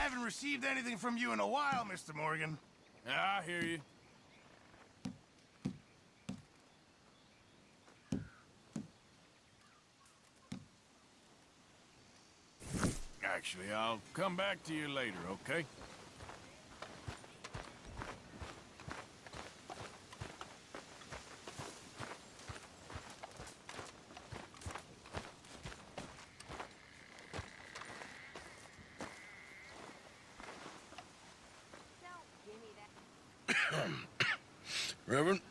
Haven't received anything from you in a while, Mr. Morgan. Yeah, I hear you. Actually, I'll come back to you later, okay? Reverend?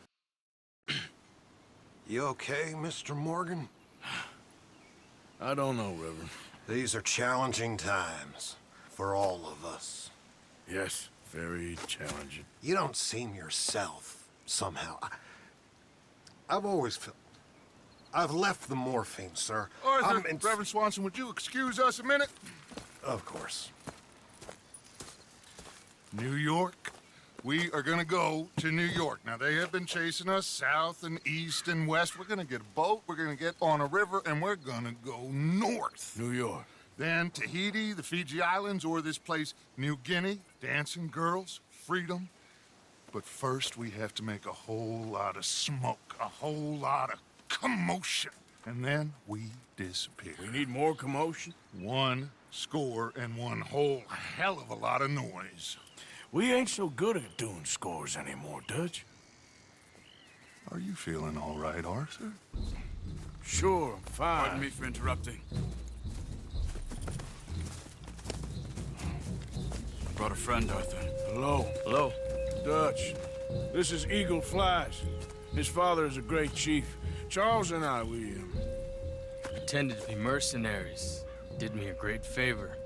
You okay, Mr. Morgan? I don't know, Reverend. These are challenging times for all of us. Yes, very challenging. You don't seem yourself, somehow. I've always felt... I've left the morphine, sir. Arthur, Reverend Swanson, would you excuse us a minute? Of course. New York? We are gonna go to New York. Now, they have been chasing us south and east and west. We're gonna get a boat, we're gonna get on a river, and we're gonna go north. New York. Then Tahiti, the Fiji Islands, or this place, New Guinea, dancing girls, freedom. But first, we have to make a whole lot of smoke, a whole lot of commotion. And then we disappear. We need more commotion? 1 score and 1 whole hell of a lot of noise. We ain't so good at doing scores anymore, Dutch. Are you feeling all right, Arthur? Sure, I'm fine. Pardon me for interrupting. Brought a friend, Arthur. Hello. Hello. Dutch. This is Eagle Flies. His father is a great chief. Charles and I, we pretended to be mercenaries. Did me a great favor.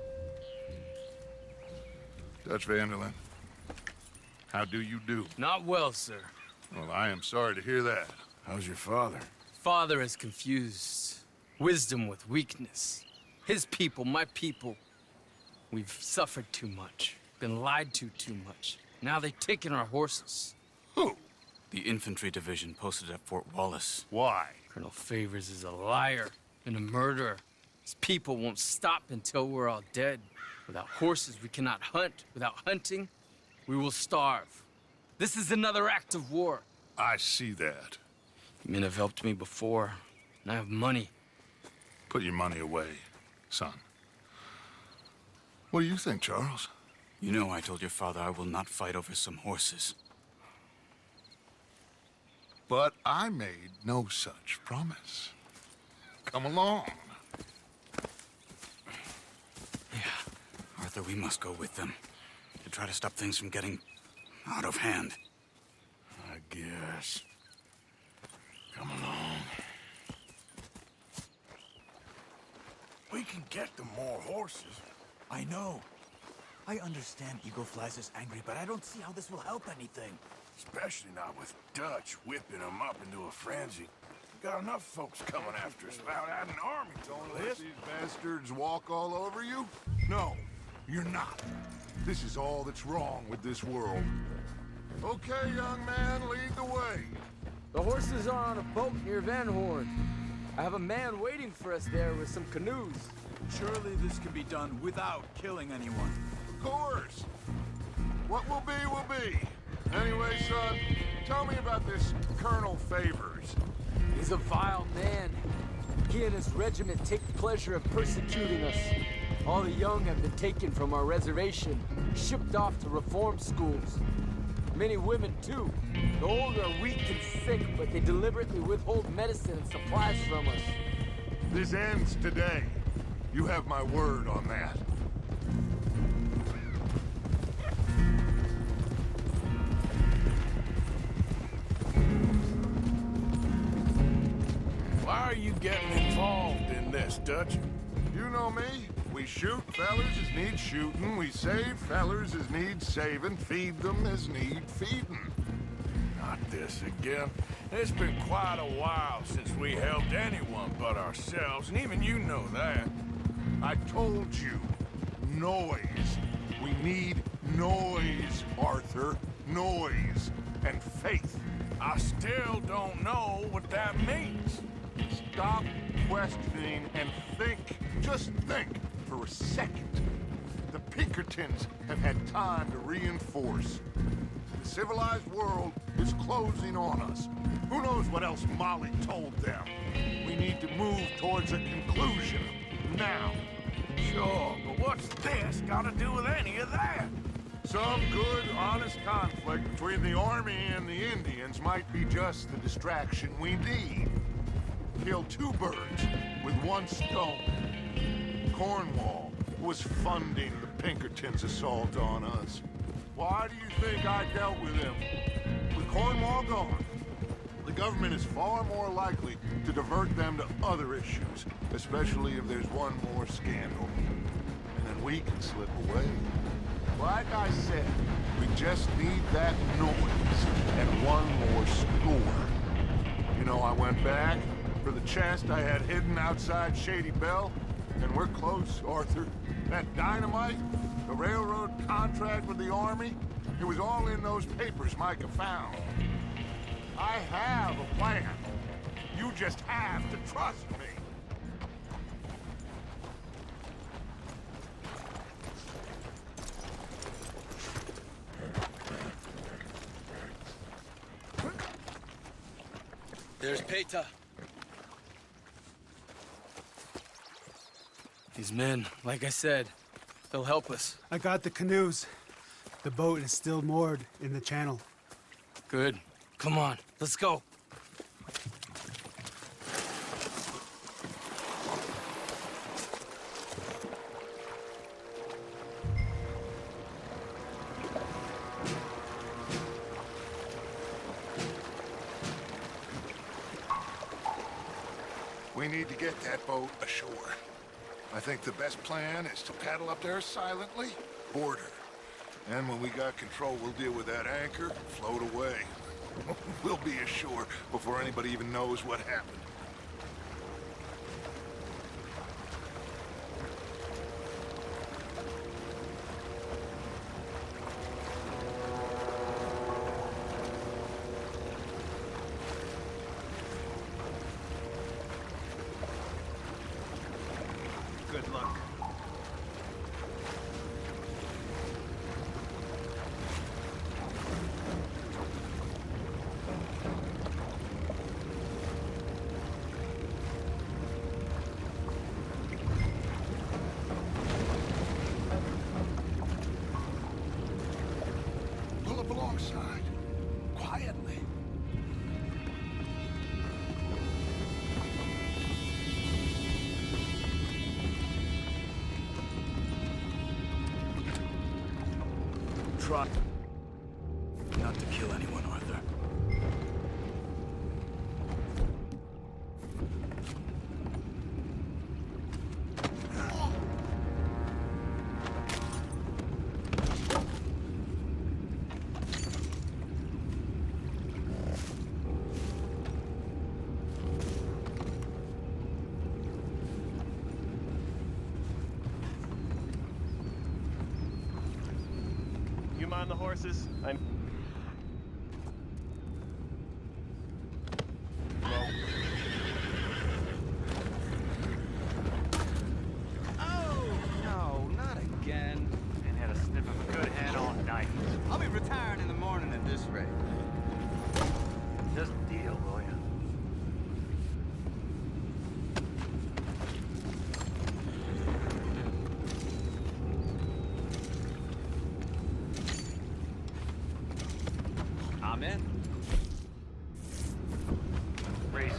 Dutch Vanderlyn, how do you do? Not well, sir. Well, I am sorry to hear that. How's your father? Father has confused wisdom with weakness. His people, my people. We've suffered too much. Been lied to too much. Now they've taken our horses. Who? The infantry division posted at Fort Wallace. Why? Colonel Favors is a liar and a murderer. His people won't stop until we're all dead. Without horses, we cannot hunt. Without hunting, we will starve. This is another act of war. I see that. Men have helped me before, and I have money. Put your money away, son. What do you think, Charles? You know I told your father I will not fight over some horses. But I made no such promise. Come along. Yeah, Arthur, we must go with them to try to stop things from getting out of hand. I guess. Come along. We can get them more horses. I know. I understand Eagle Flies is angry, but I don't see how this will help anything. Especially not with Dutch whipping them up into a frenzy. We got enough folks coming after us without adding an army to Don't the let list. these bastards walk all over you? No, you're not. This is all that's wrong with this world. Okay, young man, lead the way. The horses are on a boat near Van Horn. I have a man waiting for us there with some canoes. Surely this can be done without killing anyone. Of course. What will be. Anyway, son, tell me about this Colonel Favors. He's a vile man. He and his regiment take pleasure in persecuting us. All the young have been taken from our reservation, shipped off to reform schools. Many women, too. The old are weak and sick, but they deliberately withhold medicine and supplies from us. This ends today. You have my word on that. Why are you getting involved in this, Dutch? You know me. We shoot fellers as need shooting. We save fellers as need saving. Feed them as need feeding. Not this again. It's been quite a while since we helped anyone but ourselves, and even you know that. I told you. Noise. We need noise, Arthur. Noise. And faith. I still don't know what that means. Stop questioning and think. Just think for a second. The Pinkertons have had time to reinforce. The civilized world is closing on us. Who knows what else Molly told them? We need to move towards a conclusion now. Sure, but what's this got to do with any of that? Some good, honest conflict between the army and the Indians might be just the distraction we need. Kill two birds with one stone. Cornwall was funding the Pinkertons' assault on us. Why do you think I dealt with him? With Cornwall gone, the government is far more likely to divert them to other issues, especially if there's one more scandal. And then we can slip away. Like I said, we just need that noise and one more score. You know, I went back for the chest I had hidden outside Shady Belle, and we're close, Arthur. That dynamite, the railroad contract with the army, it was all in those papers Micah found. I have a plan. You just have to trust me. There's Peta. These men, like I said, they'll help us. I got the canoes. The boat is still moored in the channel. Good. Come on, let's go. We need to get that boat ashore. I think the best plan is to paddle up there silently, board her. And when we got control, we'll deal with that anchor, float away. We'll be ashore before anybody even knows what happened. Good luck. Pull up alongside, quietly. Try not to kill anyone, Arthur. You mind the horses? Oh, no, not again. And had a sniff of a good head all night. I'll be retiring in the morning at this rate. Just deal, will ya? I'm in. Racing.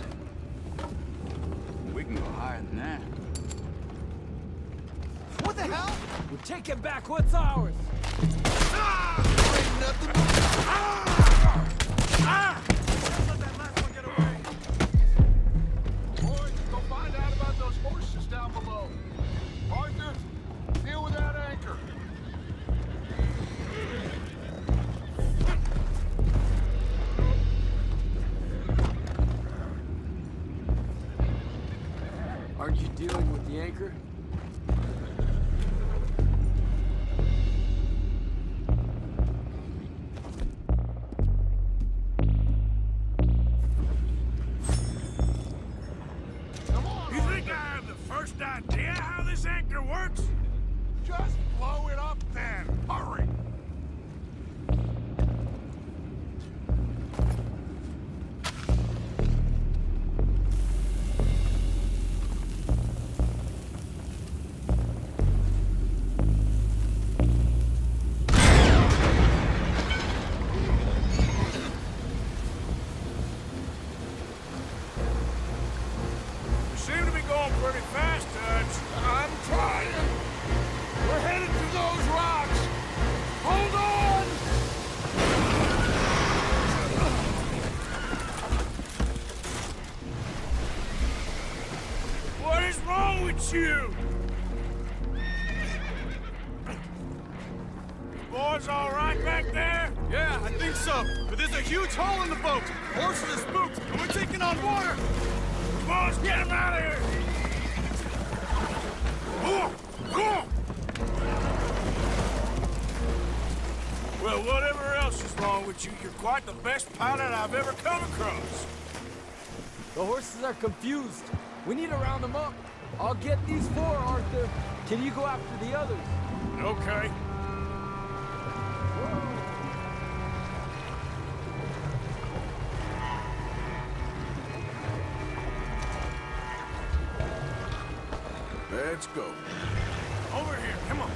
We can go higher than that. What the hell? We're taking back what's ours. Let that last one get away. Boys, go find out about those horses down below. Arthur, deal with that anchor. Aren't you dealing with the anchor? You think I have the first idea how this anchor works? Just blow it boys all right back there? Yeah, I think so. But there's a huge hole in the boat. Horses are spooked, and we're taking on water. Come on, let's get him out of here! Come on! Well, whatever else is wrong with you, you're quite the best pilot I've ever come across. The horses are confused. We need to round them up. I'll get these four, Arthur. Can you go after the others? Okay. Let's go. Over here, come on.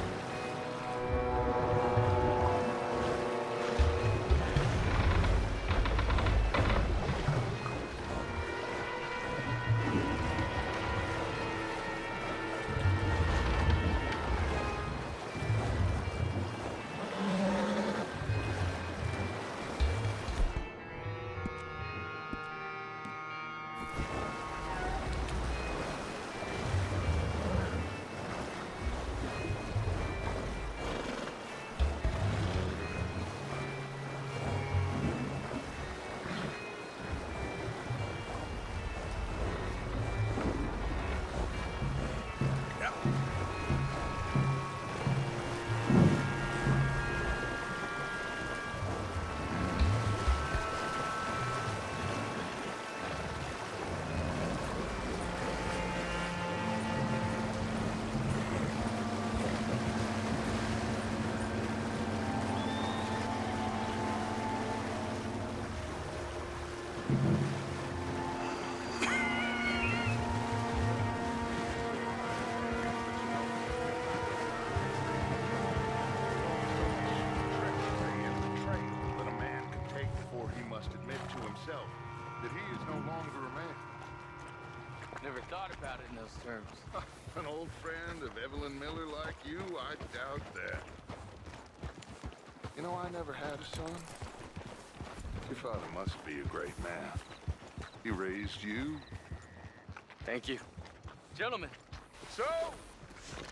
That he is no longer a man. Never thought about it in those terms. An old friend of Evelyn Miller like you? I doubt that. You know, I never had a son. Your father must be a great man. He raised you. Thank you. Gentlemen, So?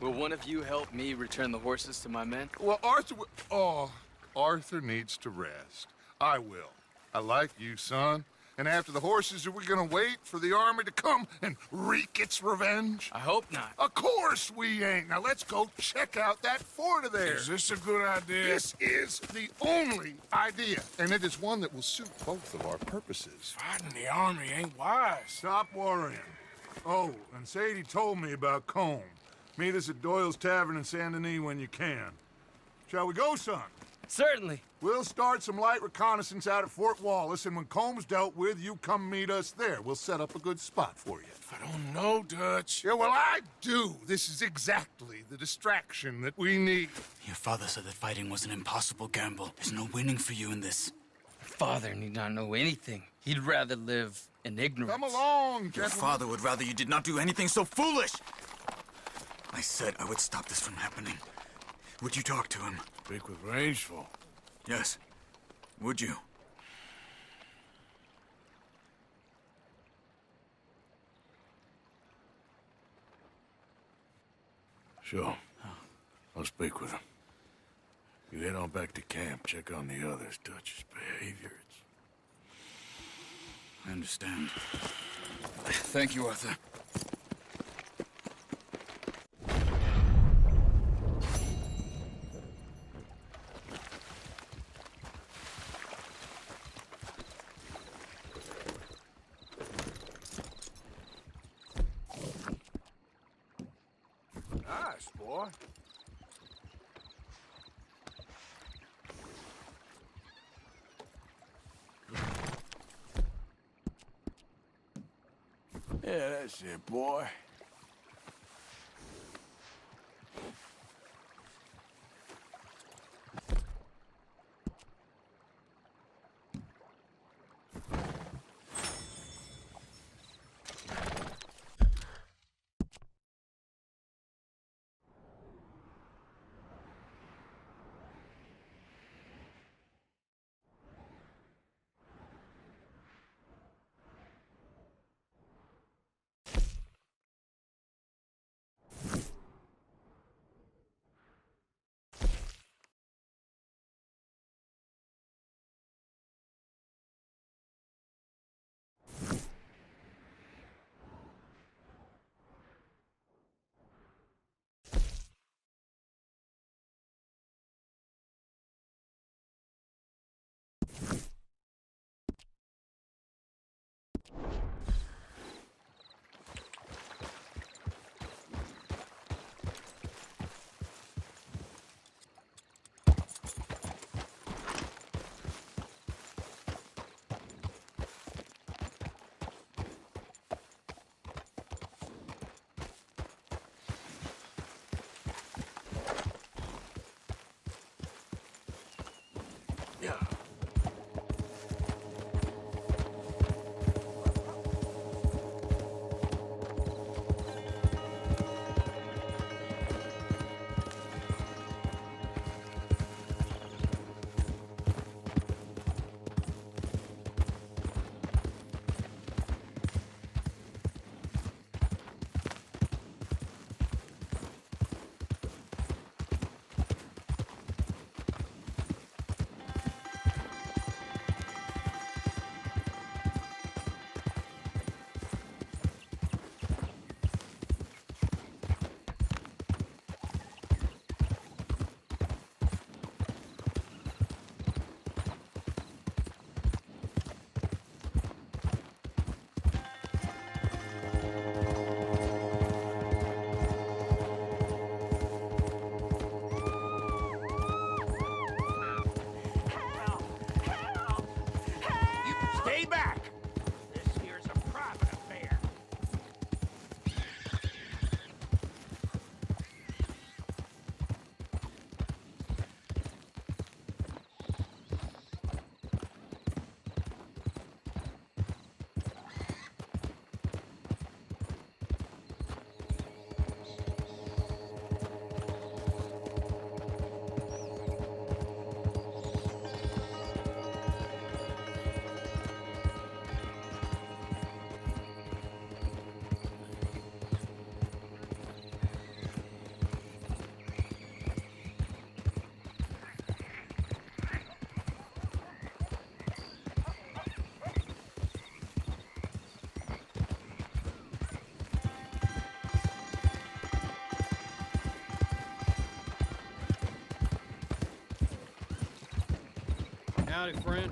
will one of you help me return the horses to my men? Well, Arthur... Oh, Arthur needs to rest. I will. I like you, son. And after the horses, are we gonna wait for the army to come and wreak its revenge? I hope not. Of course we ain't. Now let's go check out that fort of theirs. Is this a good idea? This is the only idea, and it is one that will suit both of our purposes. Fighting the army ain't wise. Stop worrying. Oh, and Sadie told me about Combe. Meet us at Doyle's Tavern in Saint Denis when you can. Shall we go, son? Certainly. We'll start some light reconnaissance out at Fort Wallace, and when Combs dealt with, you come meet us there. We'll set up a good spot for you. I don't know, Dutch. Yeah, well, I do. This is exactly the distraction that we need. Your father said that fighting was an impossible gamble. There's no winning for you in this. Father need not know anything. He'd rather live in ignorance. Come along, Your gentlemen. father would rather you did not do anything so foolish. I said I would stop this from happening. Would you talk to him? Speak with Rangeful. Yes. Would you? Sure. I'll speak with him. You head on back to camp, check on the others. Dutch's behavior, I understand. Thank you, Arthur. nice, boy. Yeah, that's it, boy. Stay back! This here's a private affair. Howdy, friend.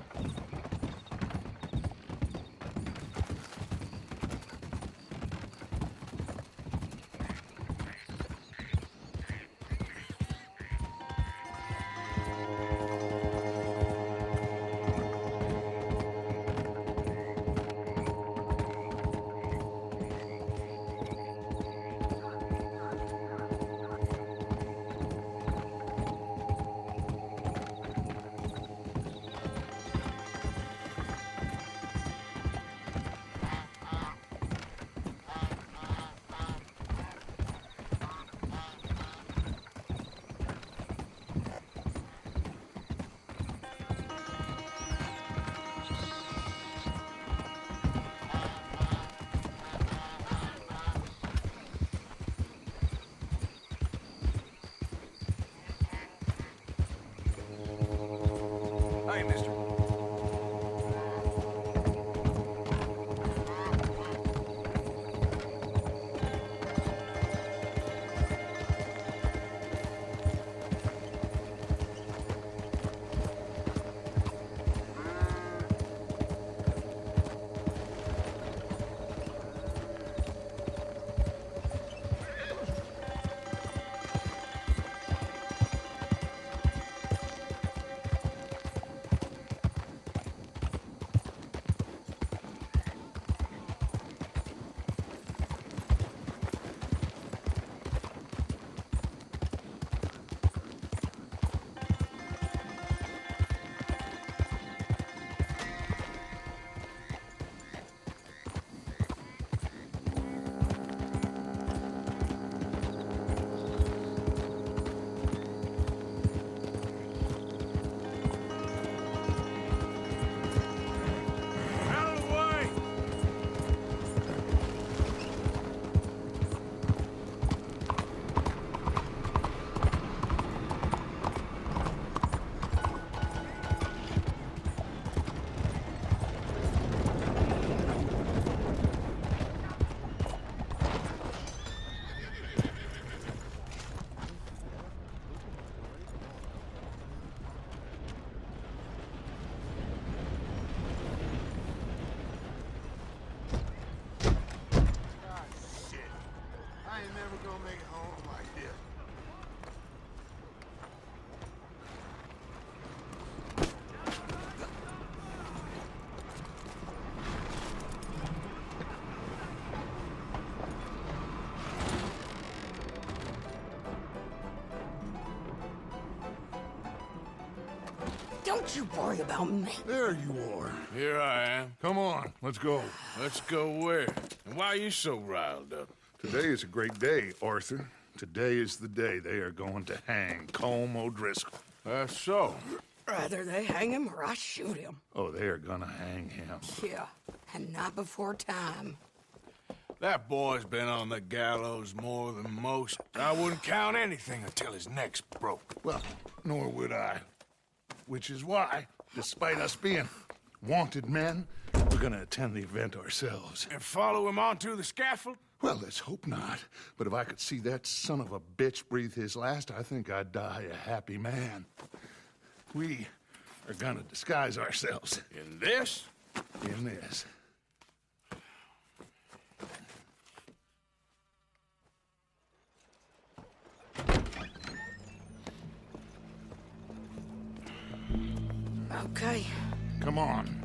Don't you worry about me. There you are. Here I am. Come on, let's go. Let's go where? And why are you so riled up? Today is a great day, Arthur. Today is the day they are going to hang Colm O'Driscoll. That's so. Rather they hang him or I shoot him. Oh, they are gonna hang him. Yeah, and not before time. That boy's been on the gallows more than most. I wouldn't count anything until his neck's broke. Well, nor would I. Which is why, despite us being wanted men, we're gonna attend the event ourselves. And follow him onto the scaffold? Well, let's hope not. But if I could see that son of a bitch breathe his last, I think I'd die a happy man. We are gonna disguise ourselves. In this? In this. Okay. Come on.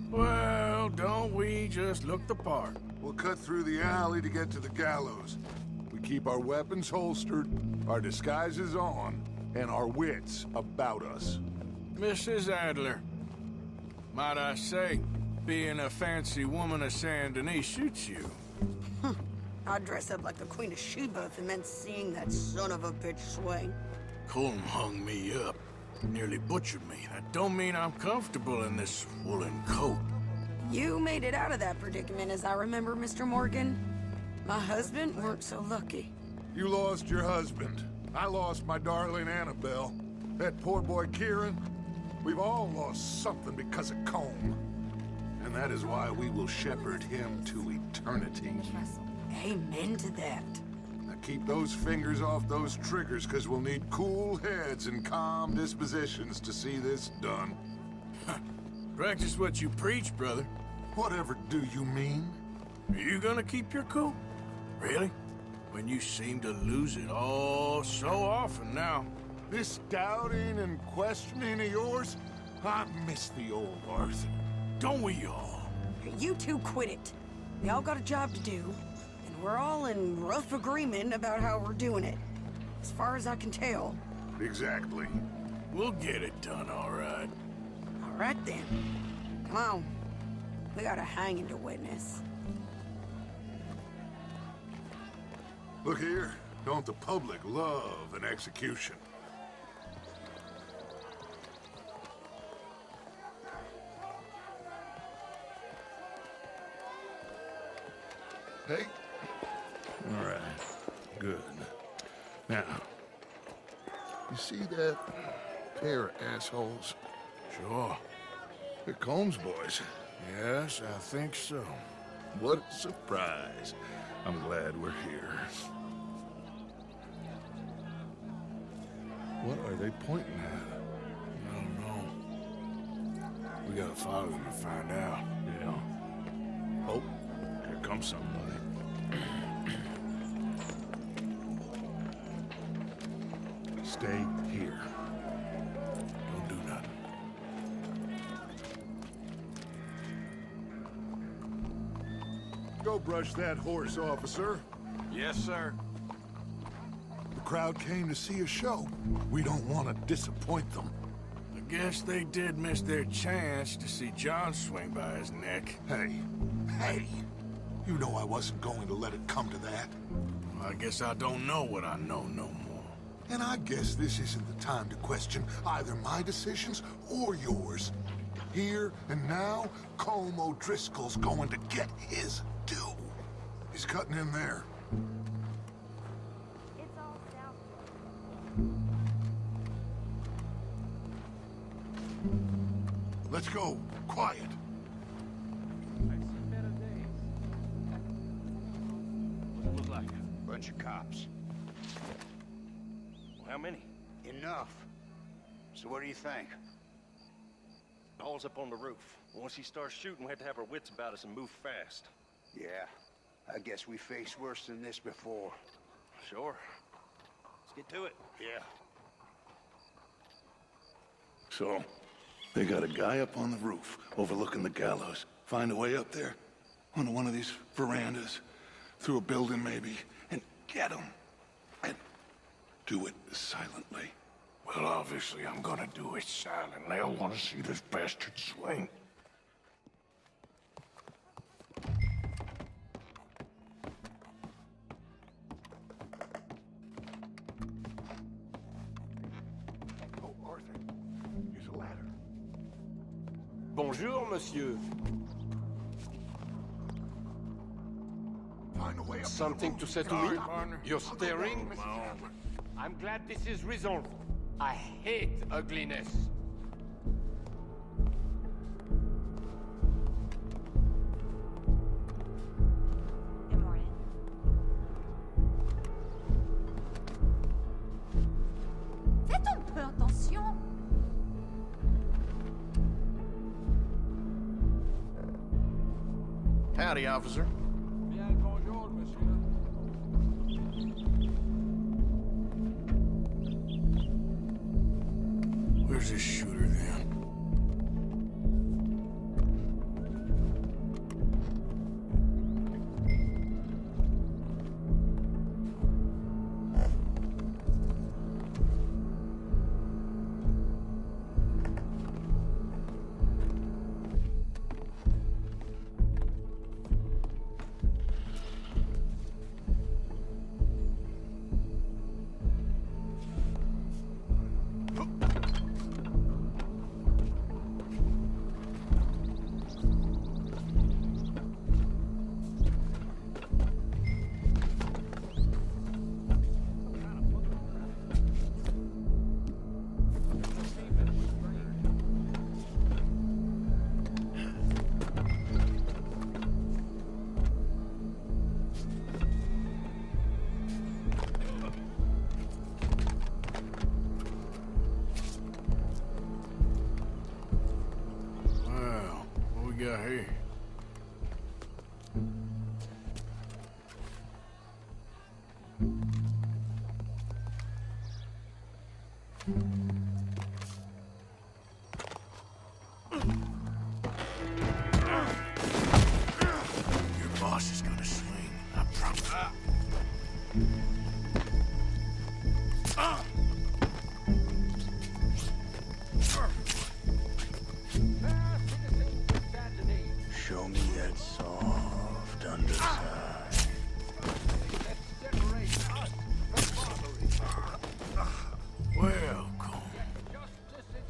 Well, don't we just look the part? We'll cut through the alley to get to the gallows. We keep our weapons holstered, our disguises on, and our wits about us. Mrs. Adler, might I say, being a fancy woman of Saint Denis shoots you. I'd dress up like the Queen of Sheba if it meant seeing that son of a bitch swing. Colm hung me up, nearly butchered me. That don't mean I'm comfortable in this woolen coat. You made it out of that predicament, as I remember, Mr. Morgan. My husband weren't so lucky. You lost your husband. I lost my darling Annabelle. That poor boy Kieran. We've all lost something because of Colm. And that is why we will shepherd him to eternity. Amen to that. Now keep those fingers off those triggers, because we'll need cool heads and calm dispositions to see this done. Practice what you preach, brother. Whatever do you mean? Are you gonna keep your cool? Really? When you seem to lose it all so often now. This doubting and questioning of yours, I miss the old Arthur. Don't we all? You two quit it. We all got a job to do, and we're all in rough agreement about how we're doing it. As far as I can tell. Exactly. We'll get it done, all right. All right, then. Come on. We got a hanging to witness. Look here. Don't the public love an execution? Hey. All right. Good. Now, you see that pair of assholes? Sure. They're Colm's boys. Yes, I think so. What a surprise. I'm glad we're here. What are they pointing at? I don't know. We gotta follow them to find out. Yeah. Oh, here comes somebody. Stay here. Don't do nothing. Go brush that horse, officer. Yes, sir. The crowd came to see a show. We don't want to disappoint them. I guess they did miss their chance to see John swing by his neck. Hey, hey. You know I wasn't going to let it come to that. Well, I guess I don't know what I know no more. And I guess this isn't the time to question either my decisions or yours. Here and now, Colm O'Driscoll's going to get his due. He's cutting in there. It's all south. Let's go. Quiet. I've seen better days. What's it look like? Bunch of cops. Well, how many? Enough. So what do you think? Paul's up on the roof. Once he starts shooting, we have to have our wits about us and move fast. Yeah. I guess we faced worse than this before. Sure. Let's get to it. Yeah. So, they got a guy up on the roof overlooking the gallows. Find a way up there, onto one of these verandas, through a building maybe, and get him. And Do it silently. Well, obviously I'm gonna do it silently. I want to see this bastard swing. Oh, Arthur. Use a ladder. Bonjour, monsieur. Find a way up Something to say to me? You're staring? I'm glad this is resolved. I hate ugliness. Good morning. Faites un peu attention. Howdy, officer. Bien, bonjour, monsieur. Where's this shooter then? Here. Your boss is gonna swing, I promise. Show me that soft underside. Well, Cole,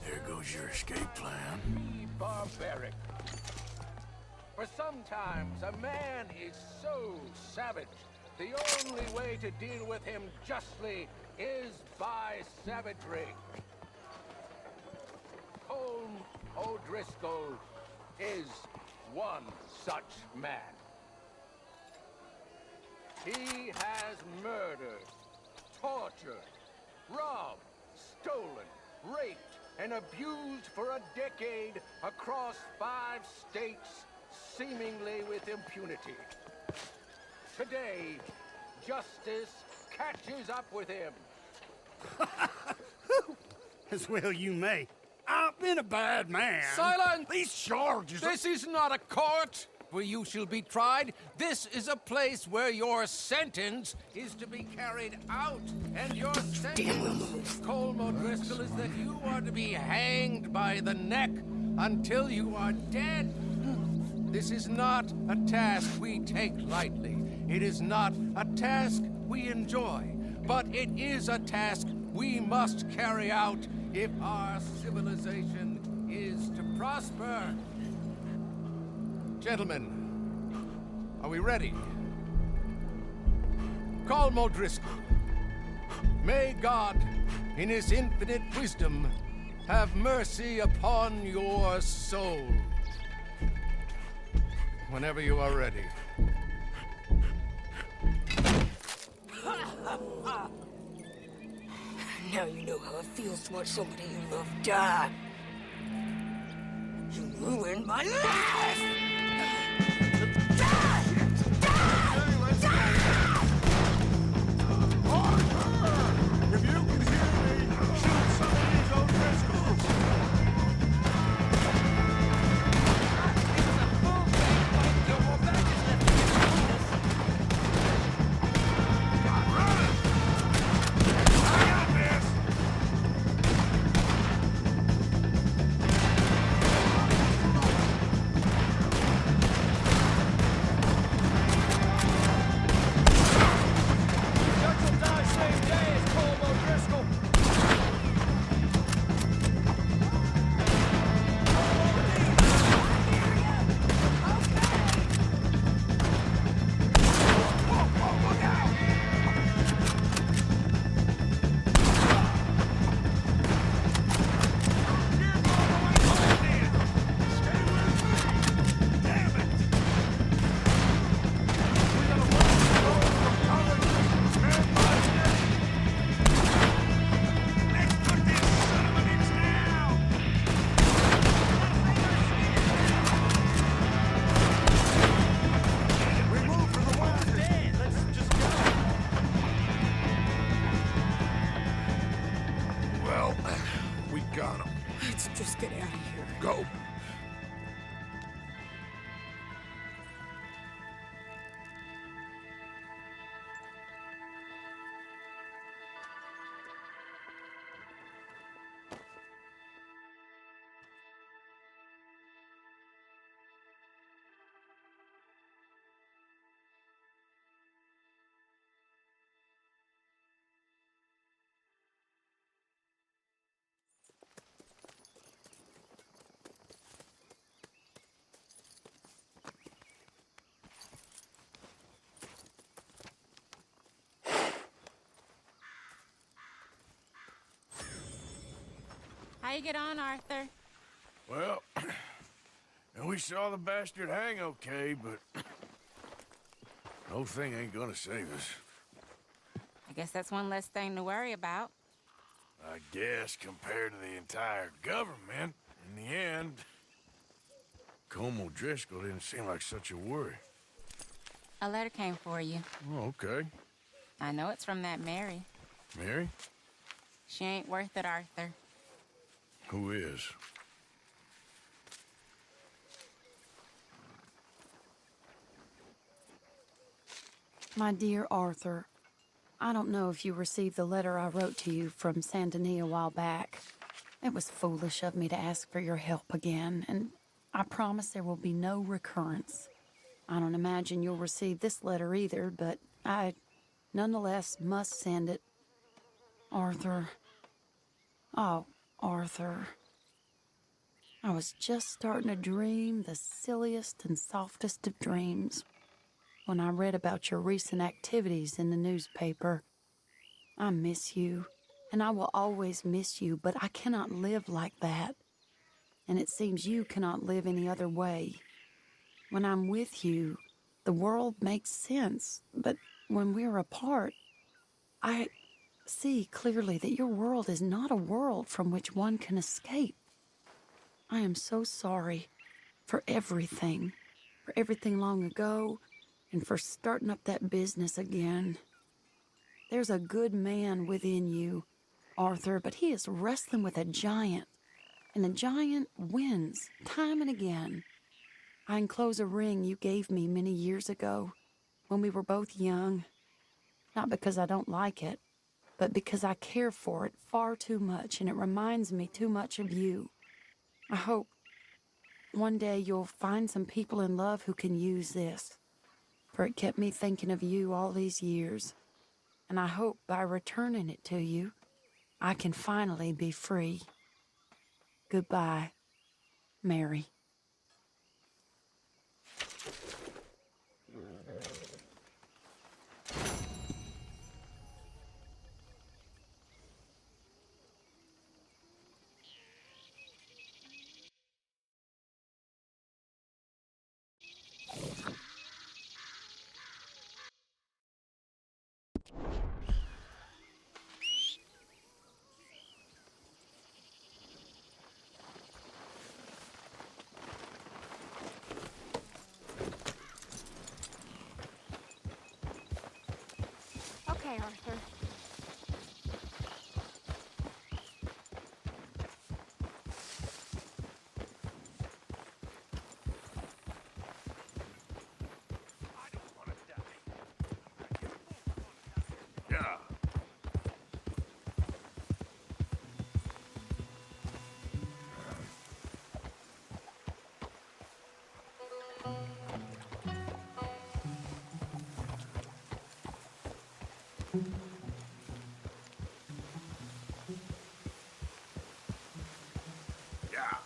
there goes your escape plan. Barbaric. For sometimes a man is so savage, the only way to deal with him justly is by savagery. Colm O'Driscoll is one such man. He has murdered, tortured, robbed, stolen, raped, and abused for a decade across 5 states, seemingly with impunity. Today, justice catches up with him. As well you may. I've been a bad man. Silence! These charges This is not a court where you shall be tried. This is a place where your sentence is to be carried out. And your sentence, Colm O'Driscoll, is that you are to be hanged by the neck until you are dead. This is not a task we take lightly. It is not a task we enjoy. But it is a task we must carry out if our civilization is to prosper. Gentlemen, are we ready? Colm O'Driscoll, may God, in his infinite wisdom, have mercy upon your soul. Whenever you are ready. Now you know how it feels to watch somebody you love die. You ruined my life! If you can hear me, shoot some of these O'Driscolls! Run! Just get out of here. Go. How you get on, Arthur? Well, we saw the bastard hang okay, but the whole thing ain't gonna save us. I guess that's one less thing to worry about. I guess compared to the entire government, in the end, Colm O'Driscoll didn't seem like such a worry. A letter came for you. Oh, okay. I know it's from that Mary. Mary? She ain't worth it, Arthur. Who is? My dear Arthur, I don't know if you received the letter I wrote to you from Saint Denis a while back. It was foolish of me to ask for your help again, and I promise there will be no recurrence. I don't imagine you'll receive this letter either, but I nonetheless must send it. Arthur. Oh, Arthur. I was just starting to dream the silliest and softest of dreams when I read about your recent activities in the newspaper. I miss you, and I will always miss you, but I cannot live like that. And it seems you cannot live any other way. When I'm with you, the world makes sense, but when we're apart, I see clearly that your world is not a world from which one can escape. I am so sorry for everything long ago, and for starting up that business again. There's a good man within you, Arthur, but he is wrestling with a giant, and the giant wins time and again. I enclose a ring you gave me many years ago when we were both young, not because I don't like it, but because I care for it far too much, and it reminds me too much of you. I hope one day you'll find some people in love who can use this, for it kept me thinking of you all these years, and I hope by returning it to you, I can finally be free. Goodbye, Mary. Okay, Arthur. Yeah. Yeah.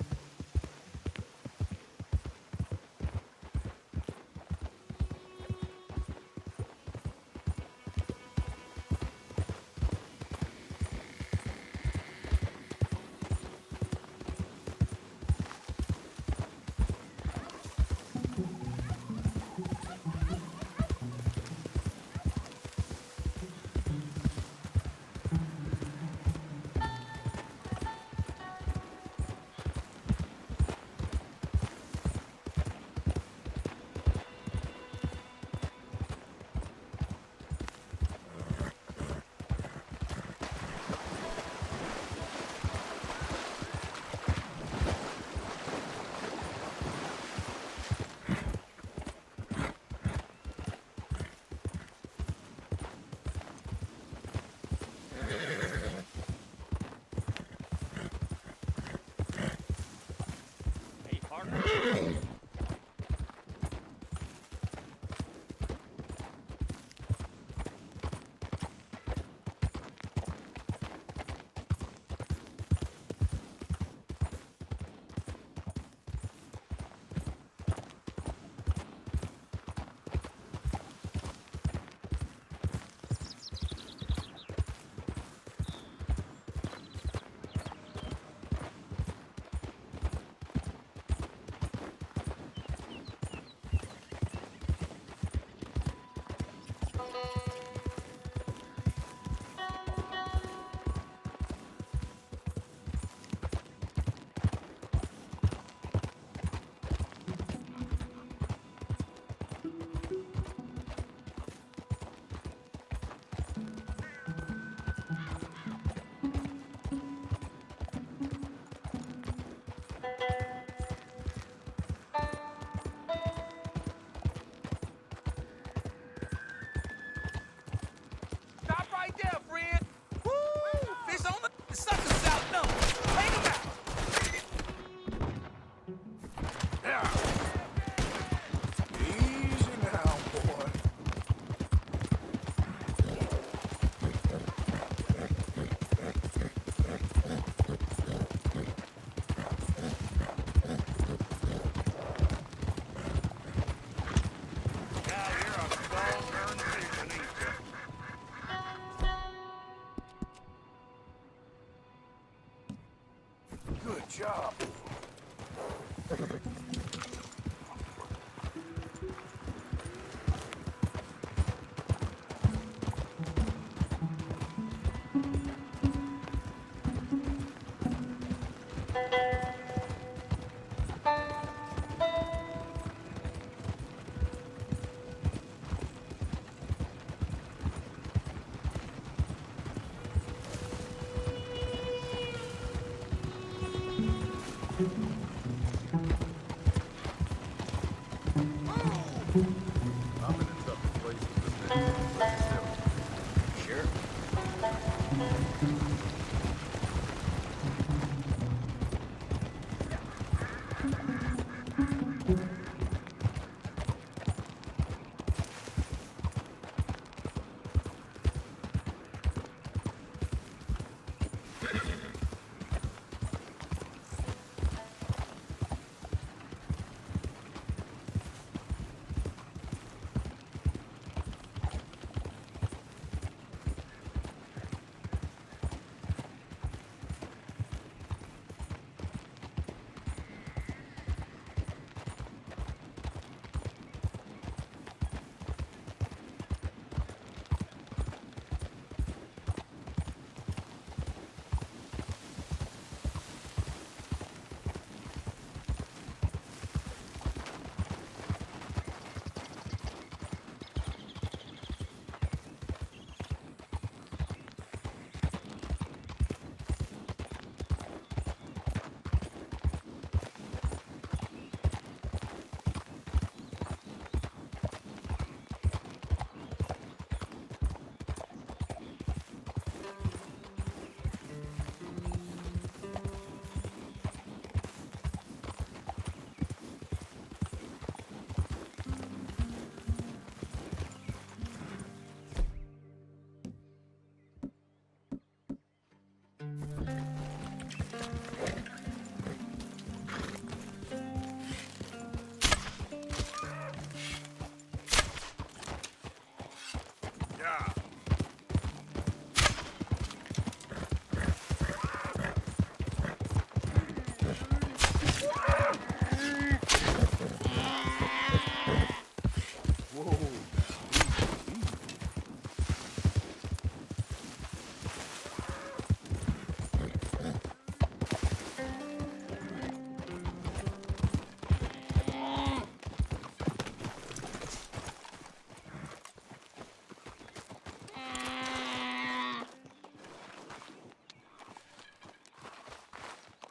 job.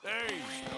There you go.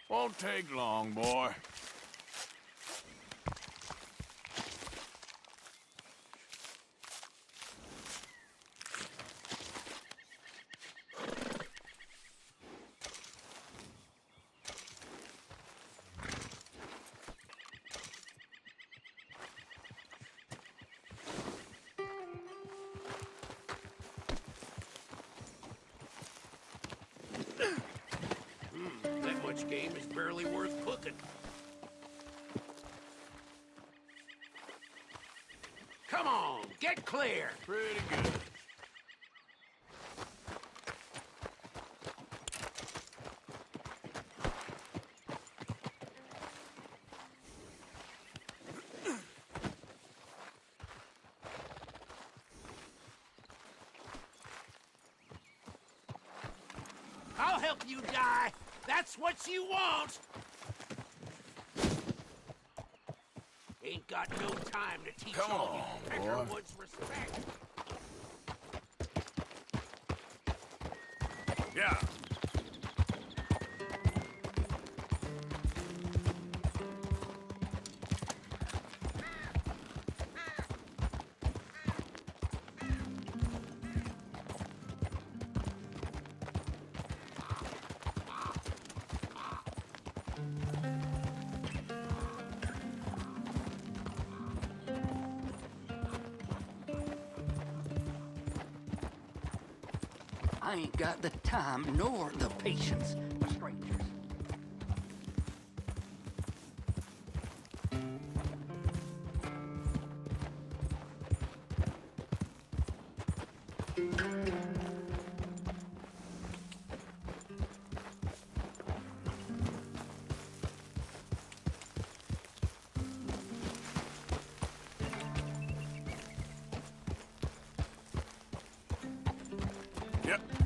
Won't take long, boy. That much game is barely worth cooking. Come on, get clear. Pretty good. I'll help you die. That's what you want. Ain't got no time to teach all you peckerwoods respect. Yeah. I ain't got the time nor the patience for strangers. Yep.